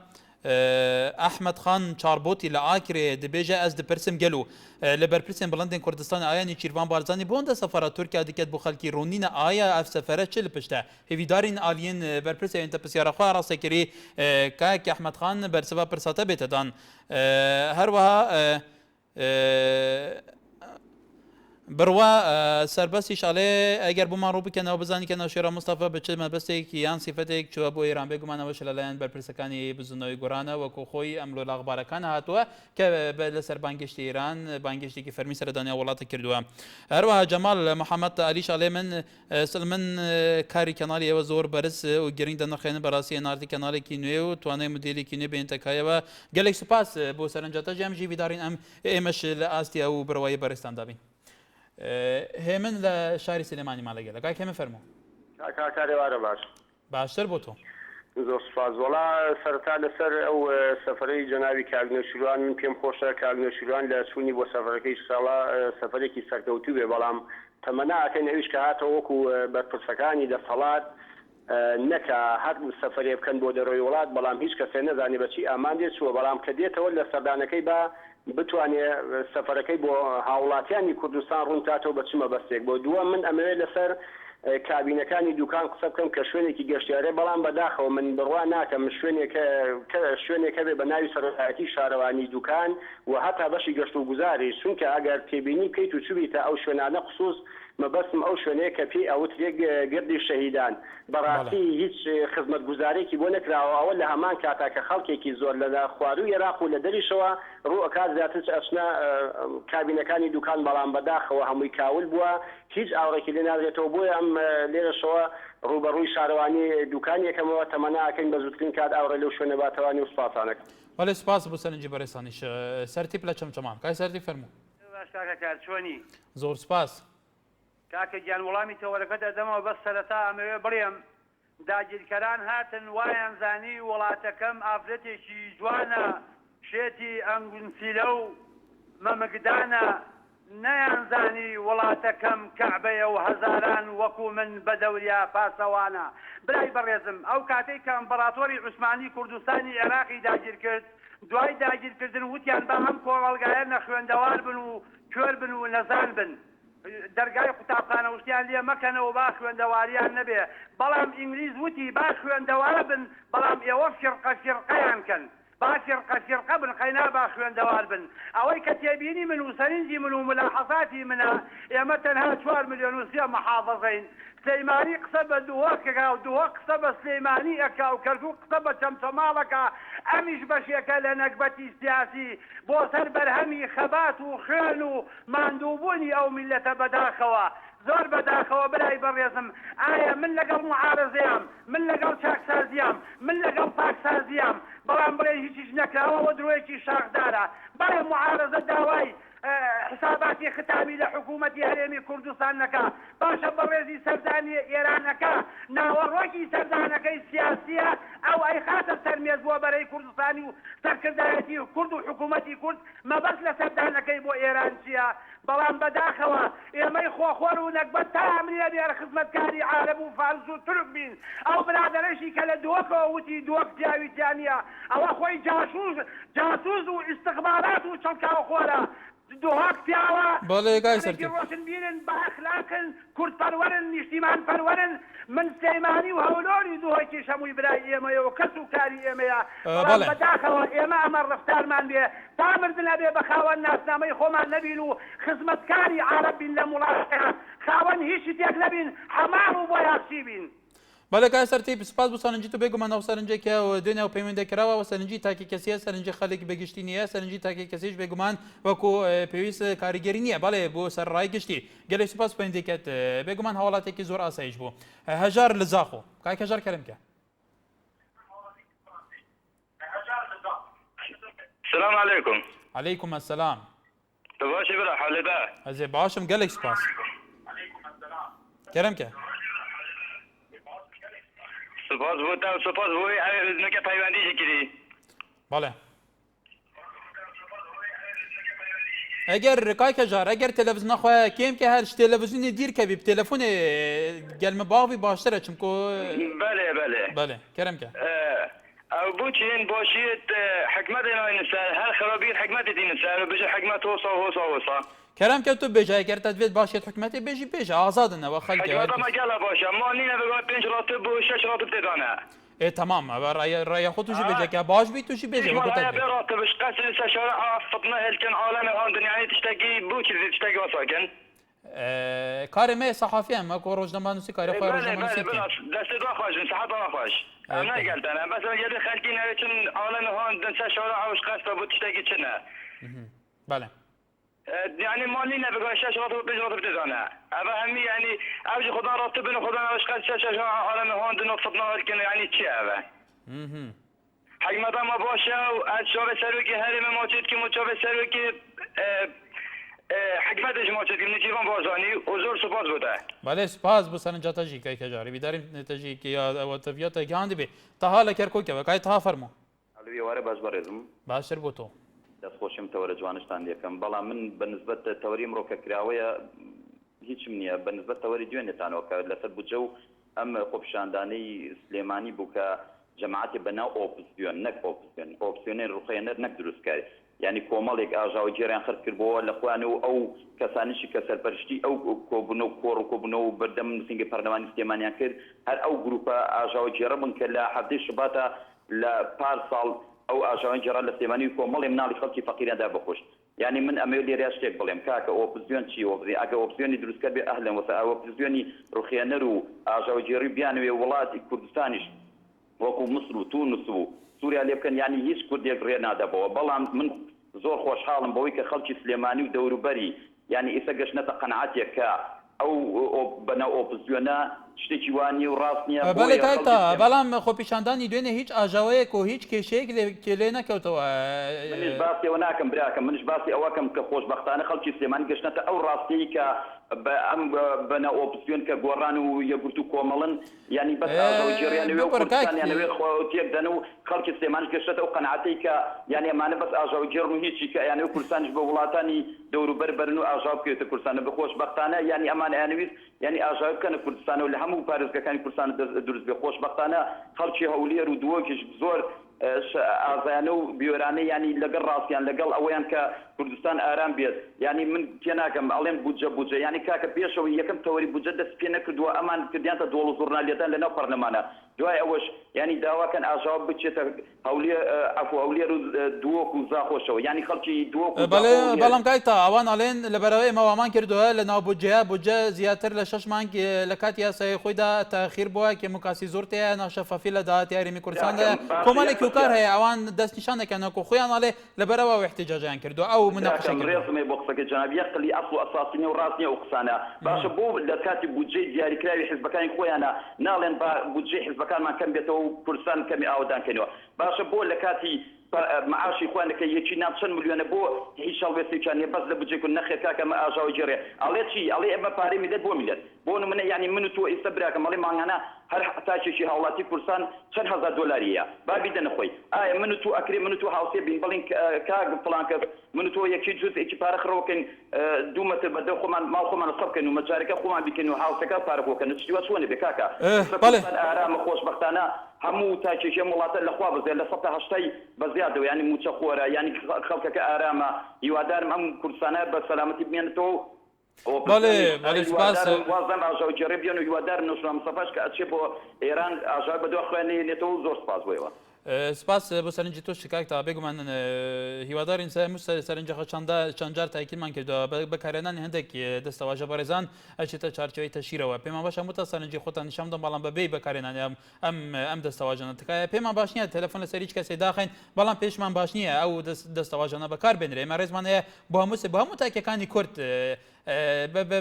احمد خان چاربوتی لآکر دبیجه از دپرسم گلو لبرپرسم بلندن کردستان آیا نیچیروان بارزانی بوند سفارت ترکیه دیکت بو خلکی رونین آیا اف سفره چل پشته هیویدارین آلین برپرسم انت پسیار خواه راسته کری که احمد خان برسوا پرساته بیتدان هر وها بروا سربستیش علی اگر بو من رو بکنه و بزنی که نوشیرا مصطفی بچه مبسته که یان صفته که چوب بو ایران بگو من وش لالین برپرسکانی بزنوی گرانه و کوخوی املو لاغبار کان هاتوا که به لسر بانگشت ایران بانگشتی که فرمی سر دنیا ولات کردوه هر وها جمال محمد علیش علی من سلمن کاری کنالی و زور برس و گرینگ دن خین براسی نارتی کنالی کینوی و توانه مدیری کینوی به انتکایه و گلک سپاس بو سرنجاتا جام جی ویدارین ام ایمش لاستیا و بروای برستان دابین هێمن لە شاری سلێمانی ماڵەگەلە کاک هێمن فەرموو کارێوارە باشتر بۆ تۆ زۆر سپاس وەڵا سەرتا لەسەر ئەو سەفەرەی جەناوی کاگنێشیروان من پێم خۆشە کاگنێشیروان لە سوونی بۆ سەفەرەکەی ساڵا سەفەرێکی سەرکەوتوو بێ بەڵام تەمەناکەن ئەویش کە هاتە وەکو بەرپرسەکانی دەسەڵات نەکە هەر سەفەرێ بکەن بۆ دەرەوەی وڵات بەڵام هیچ کەسێ نەزانێ بەچی ئامان دێت چووە بەڵام کە دێتەوە لە سەردانەکەی بە بتوانێت سەفەرەکەی بۆ هاوڵاتیانی کوردستان ڕوونتاتەوە بە چ مەبەستێک بۆ دووەم من ئەمەوێت لەسەر کابینەکانی دوکان قسە بکەم کە شوێنێکی گەشتیارێ بەڵام بەداخەوە من بڕوا ناکەم شوێنێکە بێ بە ناوی سەرۆکایەتی شارەوانی دوکان و هەتا بەشی گەشت و گوزاری چونکە ئەگەر تێبینی بکەیت و چوبیتە ئەو شوێنانە خصوص مەبەستم ئەو شوێنەیە کە پێی ئەوترێک گردی شەهیدان بەڕاستی هیچ خزمەت گوزارێکی بۆ نەکراوە ئەوە لە هەمان کاتا کە خەڵکێکی زۆر لە خواروی عێراق و لە دەریشەوە ڕوو ئەکات زیاتر ئەچنە کابینەکانی دوکان بەڵام بەداخەوە هەمووی کاول بووە هیچ ئاوڕێکی لێ نادرێتەوە بۆیە ئەم لێرەشەوە ڕوبەڕووی شارەوانی دوکان یەکەمەوە تەمەناکەین بە زووترین کات ئاوڕێ لەو شوێنە باتەوانی و سپاسانەکە بەڵێ سپاس بۆ سەرنجی بەڕێستانیش سەرتیپ لە چەمچەمان کای سەرتی فەرموو کاکە کار چۆنی زۆر سپاس کاکە گیان وەڵامی تەوەرەکە دەدەمەوە بەس سەرەتا ئەمەوێ بڵێم داگیرکەران هاتن وایان زانی وڵاتەکەم ئافرەتێکی جوانە شێتی ئەنگونسیلە و مەمەگدانە نەیانزانی وڵاتەکەم کەعبەیە و هەزاران وەکو من بە دەوریا پاسەوانە برای بەڕێزم ئەو کاتەی کە ئەمپەراتۆری عوسمانی کوردستانی عێراقی داگیر کرد دوای داگیرکردن وتیان بە ئەم کۆڕەڵگایە نەخوێندەوار بن و کوێر بن و نەزان بن دەرگای قوتابخانە وشتیان لێ مەکەنەوە با خوێندەواریان نەبێ بەڵام ئینگلیز وتی با خوێندەوارە بن بەڵام ئێوە فرقەیان کەن با فرقە بن قەینا با خوێندەوار بن ئەوەی کە تێبینی من و سەرنجی من و ملاحەزاتی منە ئێمە تەنها 4 ملیۆن و 3 محافظەین سلەیمانی قسە بە دووەکەکە و دووە قسە بە سلەیمانی ئەکا و کەرکوو قسە بە چەمچەماڵەکە ئەمیش بەشێکە لە نەکبەتی سیاسی بۆ سەر بەرهەمی خەبات و خوێن و ماندووبوونی ئەو میلەتە بەداخەوە زۆر بەداخەوە برای بەڕێزم ئایا من لەگەڵ معارەزەیام من لەگەڵ چاکسازیام من لەگەڵ پاکسازیام بەڵام بڵێ هیچیش نەکراوەوە درۆیەکی شاخدارە بەڵێ معارەزە داوای حساباتی ختامی لە حکوومەتی هەرێمی کوردستان نەکا باشە بەڕێزی سەردانی ئێرانەکە ناوەڕۆکی سەردانەکەی سیاسیە ئەو ئەی خاتە سەرمێز بۆ بەرەی کوردستانی و سەرکردایەتی کورد و حکوومەتی کورد مەبەست لە سەردانەکەی بۆ ئێران چییە بەڵام بەداخەوە ئێمەی خۆخۆر و نەکبەت تا ئەمریە بێرە خزمەتکاری عارەب و فارس و تورک بین ئەو برادەرەشی کە لە دووەکەوە وتی دووەک پیاوی تیانە ئەوە خۆی جاسوس و ئیستخبارات و چەڵکاوخۆرە دوهاک پیاوە بەڵێ گای سەرتی ڕۆشن بینن بە ئەخلاقن کورد پەروەرن نیشتیمان پەروەرن من سلەیمانی و هەولۆری دووهەکی هەمووی برای ئێمەیە و کەس و کاری ئێمەیە بەڵام بەداخەوە ئێمە ئەمە ڕفتارمان بێ تا مردنە بێ بە خاوەن ناسنامەی خۆمان نەبین و خزمەتکاری عارەب بین لە وڵاتەکە خاوەن هیچی تێک نەبین هەمان و بۆ یاکسی بین بەڵێ کای سەرتی سپاس بۆ سەرنجی تو بێگومان ناو سەرنجێکە دوێنێ و پەیوەندیکراوە سەرنجی تاکی کەسیە سەرنجی خەڵکی بەگشتی نییە سەرنجی تاکی کەسیش بێگومان وەکو پێویست کاریگەری نییە بەڵێ بۆ سەرڕای گشتی گەلێک سپاس پەیوەندیکەت بێگومان هەواڵاتێکی زۆر ئاسایش بوو هەژار لە زاخۆ کاک هەژار کەرەمکە السلام عليكم. عليكم السلام. تباشي بلا حالدا. أزي باشم قالك سباس. كرمك. سپاس بوده و سپاس بوی نکه پیوندی کردی. بله. اگر کای کجار اگر تلویزیون خواه کیم که هر تلویزیون دیر کبی تلفن گلم باوی باشتره چمکو بله کرم که او بوچین باشید حکمت اینای نسال هر خرابیر حکمت دین نسال و بجه حکمت وصا کرم که تو بجه اگر تدوید باشید حکمت بجه آزاد نه و خلق حکمت ما گله باشه ما نینه بگوید 5 راتب و 6 راتب تدانه تمام رای خود توشی بجه که باش بی توشی بجه ما لا براتبش قسل سشارع فطنه هلكن عالم هان دنیای تشتگی بو چیزی تشتگی واساکن کار ما صحافی هم اكو روزنامه نویسی کاری خواهی روزنامه نویسی دست دو خواهش صحت دو خواهش انا قلت انا بس يد خلقين هلكن عالم هان دن سشارع وش قسل بو تشتگی چنه بله يعني مالي نبغى شاشه راتب بجرات بتزانه ابا همي يعني اوج خدا راتبنا خدا وش قد شاشه عالم هون دنو فطنا لكن يعني تشي ابا حكمت ما باشه از شاب سروکی هرم ماچید که مچاب سروکی حکمتش ماچید که نجیبان بازانی حضور سپاس بوده بله سپاس بو سرنجا تاجی که کجاری بیداریم تاجی که یا وتفیات گاندی به تا حالا کرکو که وکای تا فرمو علوی واره باش برزم باشر بو تو دەست خۆشم تەوەرە جوانشتان دەکەم بەڵام من بەنسبەت تەوەری مرۆکە کراوەیە هیچم نییە بەنسبەت تەوەری دوێنێتانەوە کە لەسەر بجە و ئەم خۆپیشاندانەی سلێمانی بوو کە جەماعەتی بەناو ئۆپسیۆن نەک ئۆپسیۆنێن ڕوخەیەنەر نەک دروستکاری یعنی کۆمەڵێک ئاژاوە جێریان خرج کردبەوە لە خوانەوە ئەو کەسانیشی کە سەرپەرشتی ئەو کۆبوونە و کۆڕ و کۆبوونەوە و بەردەم نووسینگی پەرلەمانی سلێمانیان کرد هەر ئەو گروپە ئاژاوە جێرە بوون کە لە هەفتەی شوباتە لە پارساڵ ئەو ئاژاوان جێرا لە سلێمانی و کۆمەڵی مناڵی خەڵکی فەقیرەدا بەخۆش یعنی من ئەمەوێ لێرە شتێک بڵێم کاکە ئۆپزیۆن چی ئۆپزیۆن ئەگە ئۆپزیۆنی دروستکە بێ ئەهلەن وەسە ئۆپزیۆنی ڕوخێنەر و ئاژاوە جێری بیانوێ وڵاتی کوردستانیش وەکو مسر و تونس و سووریا لێ بکەن یعنی هیچ کوردێک ڕێ نادەبەوە بەڵام من زۆر خۆشحاڵم بەوەی کە خەڵکی سلێمانی و دەوروبەری یعنی ئێستا گەشتنەتە قەنەعەتێک کە ئەو بەناو ئۆپزیۆنە شتێکی وانی و ڕاست نییە بەڵێ کاکتا بەڵام خۆپیشاندانی دوێنێ هیچ ئاژاوەیەک و هیچ کێشەیەک لێ نەکەوتەوە منش باسیەوە ناکەم براکەم منش باسی ئەوەکەم کە خۆشبەختانە خەڵکی سلێمانی گەشتنەتە ئەو ڕاستەیە کە ئەم بەناو ئۆپزیۆن کە گۆڕان و یەکگرت و کۆمەڵن ینی بەس ئاژاوە جێریانەوێ و کوردستانیانەوێ تێک دەن و خەڵکی سلێمانیش گەشتێتە ئەو قەنەعەتەی کە یعنی ئەمانە بەس ئاژاوە جێڕن و هیچی کە یانەوێ کوردستانیش بە وڵاتانی دەوروبەر بەرن و ئاژاو بکرێتە کوردستانە بە خۆشبەختانە یعنی ئەمان ئەیانەویست یعنی ئاژاو بکەنە کوردستانە و لە هەموو پارێزگەکانی کوردستان دروست بێ خۆشبەختانە خەڵکی هەولێر و دووەکیش زۆر ئازایانە و بیۆرانە ینی لەگەڵ ڕاستیان لەگەڵ ئەوەیان کە کوردستان ئارام بێت ینی من تێناکەم ئەڵێن بودجە ینی کاکە پێشەوە یەکەم تەوەری بودجە دەست پێ نەکردووە ئەمان کردیانتە دۆڵ و زۆرنالیەتان لەناو پەرلەمانە دوای ئەوەش ینی داواکەن ئاژاوە بچێتە هەولێر و دووەک و زاخۆشەوە ینی خەڵکی دووەک بەڵام کاکتا ئەوان ئەڵێن لەبەرەوەی مەوامان کردووە لە ناو بودجە زیاتر لە 6 مانگ لە کاتی یاسای خۆیدا تاخیر بووە کە مکاسی زۆر تەیە ناشەفافی لە داهاتی یاریمی کوردستاندا کۆمەڵێکی کار هەیە ئەوان دەست نیشان دەکەنەوە خۆیان ئەڵێ لەبەرەوە احتیجاجیان کردو ئەو مناقشەکردن ڕێزمێ بۆ قسەکە جەناب یەقلی ئەسڵ و ئەساسی و ڕاست نییە ئەو قسانە باشە بۆ لە کاتی بودجەی دیاریکراوی حیزبەکانی خۆیانە ناڵێن با بودجەی حیزبەکانمان کەم بێتەوە و کوردستان کەمی ئاودانکەنەوە باشە بۆ لە کاتی معاشی خوانەکە یەکی ناو چەند ملیۆنە بۆ هیچ هەڵوێستێکیان بەس لە بودجێک نەخێت کاکە ئەمە ئاژاوە جێڕێ ئەڵێ چی ئەڵێ ئەمە پارەی میلەت بۆ میلەت بۆ نمونە یعنی من و تۆ ئێستا براکەم ئەڵێ مانگانە هەر تاکێکی هاوڵاتی کوردستان چەند هەزار دۆلاریە بابی دەنەخۆی ئایا من و تۆ ئەکرێ من و تۆ هاوسێ بین بڵین کاک فڵان کەس من و تۆ یەکی جوزێکی پارە خڕەوەکەن 2 مەتر بەدە خۆمان ماڵ خۆمان سەڵ بکەن و مەجارەکە خۆمان بیکەن و هاوسەکە پارە خۆکەن چیوە چۆنە بێ کاکە ئارامە خۆشبەختانە هەموو تاکێکی وڵاتە لەخوا بزێت لە 180 بەزیادەوە ینی موچە خۆرە ینی خەڵکەکە ئارامە هیوادارم ئەم کوردستانە بە سەلامەتی بمێنێتەوە بەڵێ سپاس وازم ئاژاوە جێڕێ بێن و هیوادارم نوشرا مستەفاش کە ئەچێ بۆ ئێران ئاژاو بەدوای خوێنێنێتەوە زۆر سپاس بۆیەوە سپاس بۆ سەرنجی تۆش کاکتا بێگومان هیوادارین سەرنجەخە چەندجار تاکیدمان کردەوە بەکارهێنانی هەندێک دەستەواژە بەڕێزان ئەچێتە چارچەوەی تەشیرەوە پێمان باشە وتە سەرنجی خۆتان نیشان بدەن بەڵام بەبێ بەکارهێنانی ئەم دەستەواژانە تکایە پێمان باش نییە تەلەفۆن لەسەر هیچ کەسێ داخین بەڵام پێشمان باش نییە ئەو دەستەواژانە بەکار بێنرێ ئێمە ڕێزمان هەیە بۆ هەموو تاکیەکانی کورد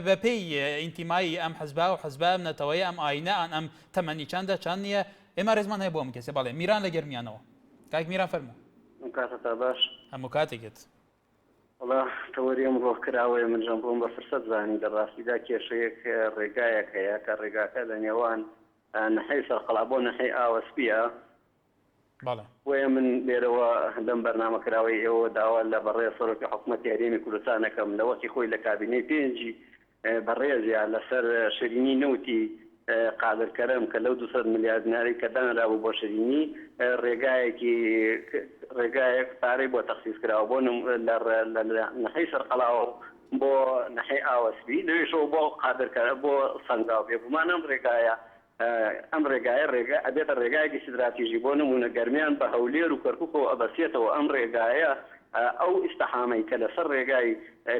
بەپێی ئینتیمایی ئەم حزبا و حزبا ئەم نەتەوەی ئەم ئاینە ئەم تەمەنی چندە چند نییە ئێمە ڕێزمان هەیە بۆ ئەم کەسێ بەڵێ میران لە گەرمیانەوە کاک میران فەرموو کاتە باش هەموو کاتێکت وڵا تەوەری ئەمڕۆ کراوەیە من ژەم بۆم بە فرسەت زانی لە ڕاستیدا کێشەیەک ڕێگایەک هەیە کە ڕێگاکە لە نێوان نەحەی سەرقەڵا بۆ نەحەی ئاوەسپیە وەیە من لێرەوە لەم بەرنامەکراوەی ئێوە داوا لە بەڕێ سەرۆکی حکوومەتی هەرێمی کوردستانەکەم لەوەکی خۆی لە کابینەی پێنجی بەڕێزیان لەسەر شیرینی نەوتی قادرکەرم کە لەو 200 ملیارد دیناری کە دانرابوو بۆ شیرینی ڕێگایەک پارەی بۆ تەخسیس کراوە بۆ لە نەحەی سەرقەڵاوە بۆ نەحەی ئاوەسپی لەوێشەوە بۆ قادرکەرە بۆ سەنگاو بێبوومان ئەم ڕێگایە ئەبێتە ڕێگایەکی استراتیژی بۆ نمونە گەرمیان بە هەولێر و کەرکووک و ئەبەسێتەوە ئەم ڕێگایە ئەو ئیستەحامەی کە لەسەر ڕێگای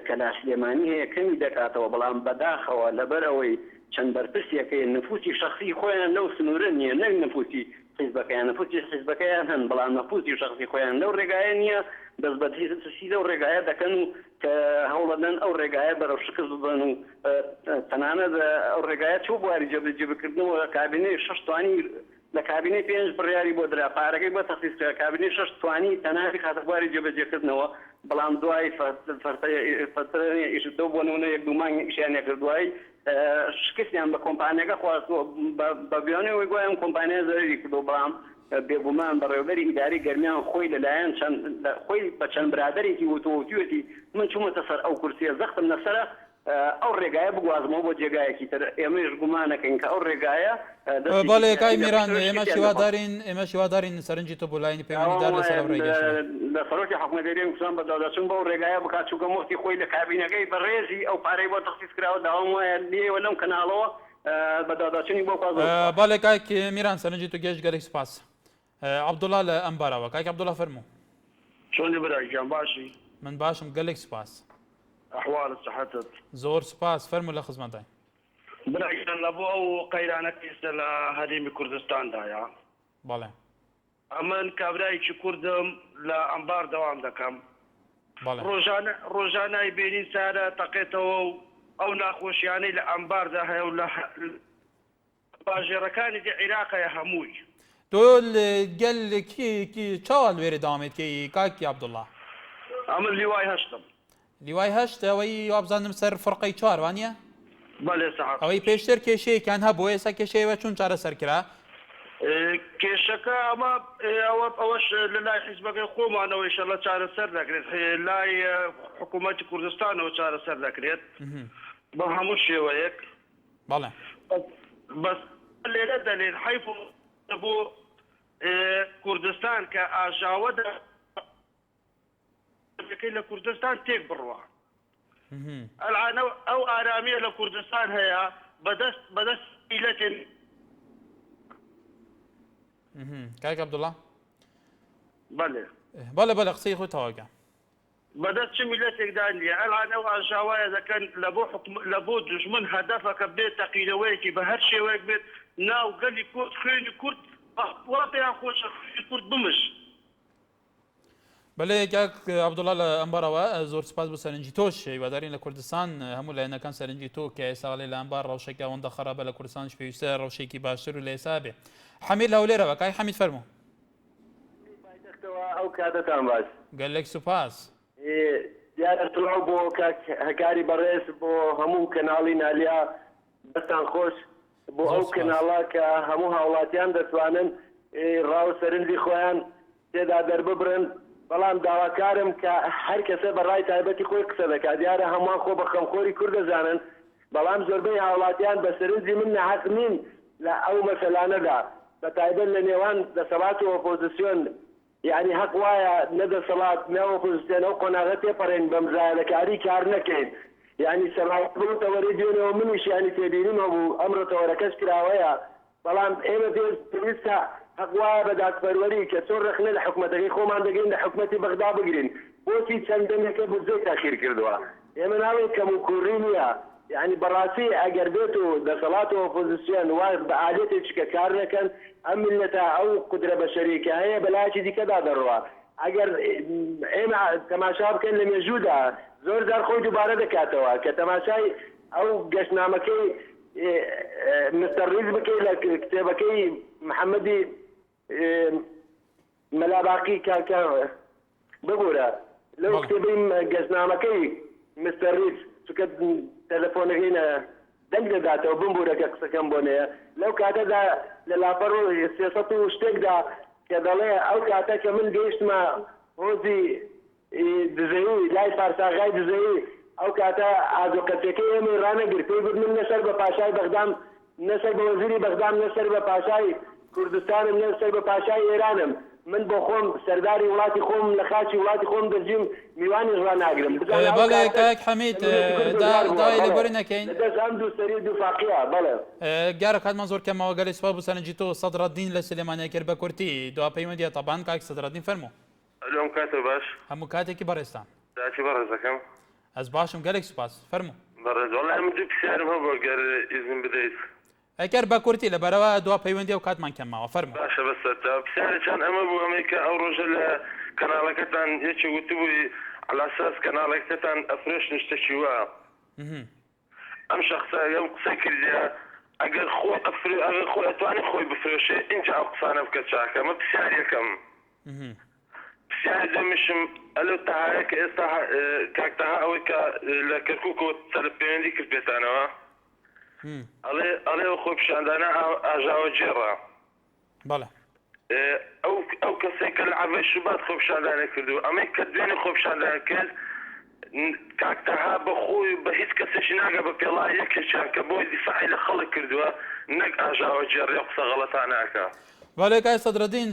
کەلاش سلێمانی هەیە کەمی دەکاتەوە بەڵام بەداخەوە لەبەر ئەوەی چەند بەرپرسیەکەی نفوسی شخصی خۆیان لەو سنوورە نییە نەک نفوسی حیزبەکەیان نفوسی حیزبەکەیان هەن بەڵام نفوسی شخصی خۆیان لەو ڕێگایە نییە دەست بەدەستی لەو ڕێگایە دەکەن و کە هەوڵەدەن ئەو ڕێگایە بەرەو شکست ببن و تەنانەت ئەو ڕێگایە چوو بواری جێبەجێبکردنەوە لە کابینەی 6 توانی لە کابینەی 5 بڕیاری بۆ درا پارەکەی بۆ تەخسیس کرا کابینەی 6 توانی تەنافی خاتە بواری جێبەجێکردنەوە بەڵام دوای ئیشدە بۆ نمونە یەک دوو مانگ ئیشیان کرد دوای شکستیان بە کۆمپانیەکە خواستەوە بە بیانەوەی گوایە ئەم کۆمپانیای زەرری کردو بەڵام بێگومان بەڕێوەبەری ئیداری گەرمیان خۆی لەلایەن خۆی بە چەند برادێکی وتوەتی من چوومەتە سەر ئەو کورسیە زەختم لەسەرە ئەو ڕێگایە بگوازمەوە بۆ جێگایەکی تر ئێمەش گومانەکەین کە ئەو ڕێگایە بەڵێ کای میران ئێمە شیوادارین سەرنجی تۆ بۆ لاینی پەیوەندیدار لەسەر لە سەرۆکی حکوومەتی هەرێمی کوردستان بەدادەچوون بەو ڕێگایە بکات چووکە مفتی خۆی لە کابینەکەی بەڕێزی ئەو پارەی بۆ تەخسیس کراوە داوام وایە لێوە لەم کەناڵەوە بەدادەچوونی بۆ بەڵێ کاک میران سەرنجی تۆ گەشت گەلێک سپاس عەبدوڵڵا لە ئەمبارەوە کاک عەبدوڵڵا فەرموو چۆنی برایگیان باشی من باشم گەلێک سپاس ئەحواڵ سەحەتت زۆر سپاس فەرموو لە خزمەتای براگیان لە بۆ ئەو قەیرانە پێستە لە هەرێمی کوردستاندایە بەڵێ ئەمن کابرایکی کوردم لە ئەمبار دەوام دەکەم ڕۆژانای بینین سارە تەقێتەوە و ئەو ناخۆشیانەی لە ئەمباردا هەیە و لە باژێڕەکانی عێراقەیە هەمووی تۆ گەلێکی چاوە لێرە داوامێتکەی کاکی عەبدوڵڵا ئەمن لیوای هەشتم لیوای هەشت ئەوەی وابزانم سەر فڕقەی 4 وانە بەڵێ سەحەت ئەوەی پێشتر کێشەیەکیان هەبوو ئێستا کێشەیەوە چون چارەسەر کرا کێشەکە ئەمە ئەوەش لە لای حیزبەکەی خۆمانەوە ئینشەڵڵا چارەسەر دەکرێت لای حکوومەتی کوردستانەوە چارەسەر دەکرێت بە هەموو شێوەیەک بەڵێ بەس لێرە دەلێن حیف بۆ کوردستان کە ئاژاوەدا لە کوردستان تێک بڕوە ئەلعان ئەو ئارامیە لە کوردستان هەیە بەدەست میلەتێن کاک عەبدوڵڵا بەڵێ قسەی خۆی تەواوکە بەدەست چ میلەتێکدان نیە ئەلعان ئەو ئاژاوایە دەکەن لە بۆ دوژمن هەدەفەکە بێت تەقینەوەیەکی بە هەر شێوەیەک بێت ناو گەلی کورد خوێنی کورد وڵا پێیان خۆشە خوێنی کورد بمش بەڵێ کاک عەبدوڵڵا لە ئەمبارەوە زۆر سپاس بۆ سەرنجی تۆش هیوادارین لە کوردستان هەموو لایەنەکان سەرنجی تۆ کە ئێساڵێ لە ئەمبار ڕەوشێکی ئەوەندە خراپە لە کوردستانش پێویستە ڕەوشێکی باشتر و لە ئێستا بێ حەمید لە هەولێرەوە کاک حەمید فەرموو ئەو کاتتان باش گەلێک سوپاس دیارە تڵاو بۆ هەکاری بەڕێز بۆ هەموو کەناڵی نالیا دەستان خۆش بۆ ئەو کەناڵا کە هەموو هاوڵاتیان دەتوانن ڕاو سەرنجی خۆیان تێدا دەرببرن بەڵام داواکارم کە هەر کەسە بەڕای تایبەتی خۆی قسە دەکات دیارە هەمووان خۆ بە خەمخۆری کورد دەزانن بەڵام زۆربەی هاوڵاتیان بە سەرنجی من نەحەق نین لە ئەو مەسەلانەدا بە تایبەت لە نێوان دەسەڵات و ئۆپۆزیسیۆن یعنی حەق وایە نەدەسەڵات نە ئۆپۆزیسیۆن ئەو قۆناغە تێپەڕێن بە مزایەدەکاری کار نەکەین یعنی سەڵات بۆ تەوەری دوێنەوە منیش یعنی تێبینیمە بوو ئەمڕۆ تەوەرەکەش کراوەیە بەڵام ئێمە پێویستە حقوایە بە دادپەروەری کە چۆن ڕخنە لە حکوومەتەکەی خۆمان دەگەین لە حکوومەتی بەغدا بگرین بۆچی چەندەمەکە بزۆی تاخیر کردووە ئێمە ناوێت کەم و کوڕی نییە یعنی بەڕاستی ئەگەر بێت و دەسەڵات و ئۆپۆزیسیۆن وای بە ئالێتێکی کە کار نەکەن ئەم ملەتە ئەو قودرە بەشەریکە هەیە بەلایەکی دیکەدا دەڕوا ئەگەر ئێمە تەماشا بکەن لە مێژوودا زۆر جار خۆی دووبارە دەکاتەوە کە تەماشای ئەو گەشتنامەکەی مستەڕیز بکەی لە کتێبەکەی محەممەدی مەلاباقی کاکە ببوورە لەو کتێبەی گەشتنامەکەی مستەڕیز چکە تەلەفۆنەکەی دەنگ دەداتەوە بمبوورە کە قسەکەم بۆ نەیە لەو کاتەدا لە لاپەڕ و سێسەد و شتێکدا کە دەڵێ ئەو کاتە کە من گەیشتمە هۆزی دزەوی لای فارساغای دزەوی ئەو کاتە ئازۆقەتەکەی ئێمە ڕانەگرت پێی بود من نەسەر بە پاشای بەغدام نەسەر بە وەزیری بەغدام نەسەر بە پاشای کوردستانم نەسەر بە پاشای ئێرانم من بۆ خۆم سەرداری وڵاتی خۆم لە خاچی وڵاتی خۆم دەژیم میوانی ڕناگرم بەڵێ کاک حەمید دای لەبەری نەکەین دەست ئەم دوو سەری دوو فاقیە بەڵێ گارە کاتمان زۆر کەمەوە گەلی سوپاس بۆ سەرنجی تۆ سەدرەدین لە سلێمانیا کرد بە کورتی دوا پەیوەندیە تەبان کاک سەدرەدین فەرموو ئەلۆم کاتە باش هەموو کاتێکی بەڕێستان داچی بەڕێزەکەم ئەس باشم گەلێک سوپاس فەرموو بەڕێز وەڵای من دوو پرسیارم هەبوو گەر ئیزن بدەیت ئەگەر بە کورتی لەبەرەوە دوا پەیوەندی و کاتمان کەماوە فەرموو باشە بەسەرتا پرسیارێکیان ئەمە بوو ئەمریکا ئەو ڕۆژە لە کەناڵەکەتان یەکی وتبووی على اساس کەناڵێکتان ئەفرێشن شتێکی وە ئەم شەخصە ئەم قسە کردیا ئەگەر خۆی ئەتوانێت خۆی بفرێشێ اینجا ئەو قسانە بکە چاکە ئەمە پرسیار یەکەم پرسیاری دومیشم ئەلێ تەهایە کە ئێستا کاکتەها ئەوەی کە لە کەرکووکەوە سەرپەیوەندی کرد بێتانەوە ئەڵێ خۆی پیشاندانە ئاژاوە جێڕە بەڵێ ئەو کەسێک کە لە عەبەی شوبات خۆی پیشاندانە کردو ئەمەی کە دوێنێ خۆی پیشاندانە کرد کاکتەها بە خۆی بە هیچ کەسێکی ناگە بە پێڵای یەکێکیان کە بۆی دیفاعی لە خەڵک کردووە نەک ئاژاوە جێڕێ و قسە غەڵەتاناکە بەڵێ کای سەدرەدین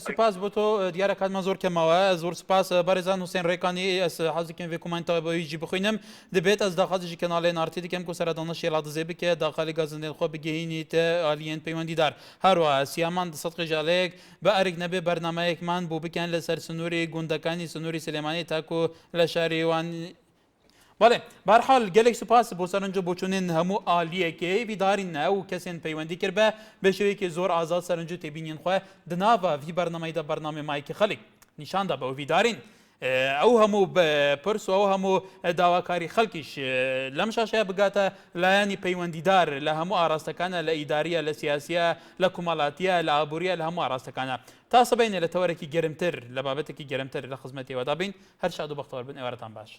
سوپاس بۆ تۆ دیارە کاتمان زۆر کەمەوە زۆر سوپاس بەڕێزان حوسێن ڕێکانی ئەس حەزێکم وێ کومنتەوە بە ویژی بخوێنم دەبێت ئەس داخوازیشی کەناڵێ نارتی دکەم کو سەردانەشی ڵا دەزێ بکە داخلی گازندێن خۆ بگەینیتە ئالیێن پەیوەندیدار هەروە سیامان دەسەد قژالەیەک بە ئەرێک نەبێ بەرنامەیەکمان بۆ بکەن لەسەر سنووری گوندەکانی سنووری سلێمانی تاکو لە شاریوان بەڵێ بەرحاڵ gelek سوپاس بۆ سەرنجە بۆچوونێن هەموو ئالیەکێ بیدارینە و کەسێن پەیوەندی کرد بە بەشێوەیەکی زۆر ئازاد سەرنج و تێبینین خۆ دناوە ڤی بەرنامەیدا بەرنامە مایکی خەڵک نیشاندا بە ویدارین ئەو هەموو پرس و ئەو هەموو داواکاری خەڵکیش لەم شاشەیە بگاتە لایەنی پەیوەندیدار لە هەموو ئاراستەکانە لە ئیداریە لە سیاسیە لە کومەڵاتیە لە ئابوووریە لە هەموو ئاراستەکانە تا سبەینێ لە تەوەرێکی گەرمتر لە بابەتێکی گەرمتر لە خزمەتیەوەدا بین هەر شاد و بەختەوەر بن ئێوارەتان باش.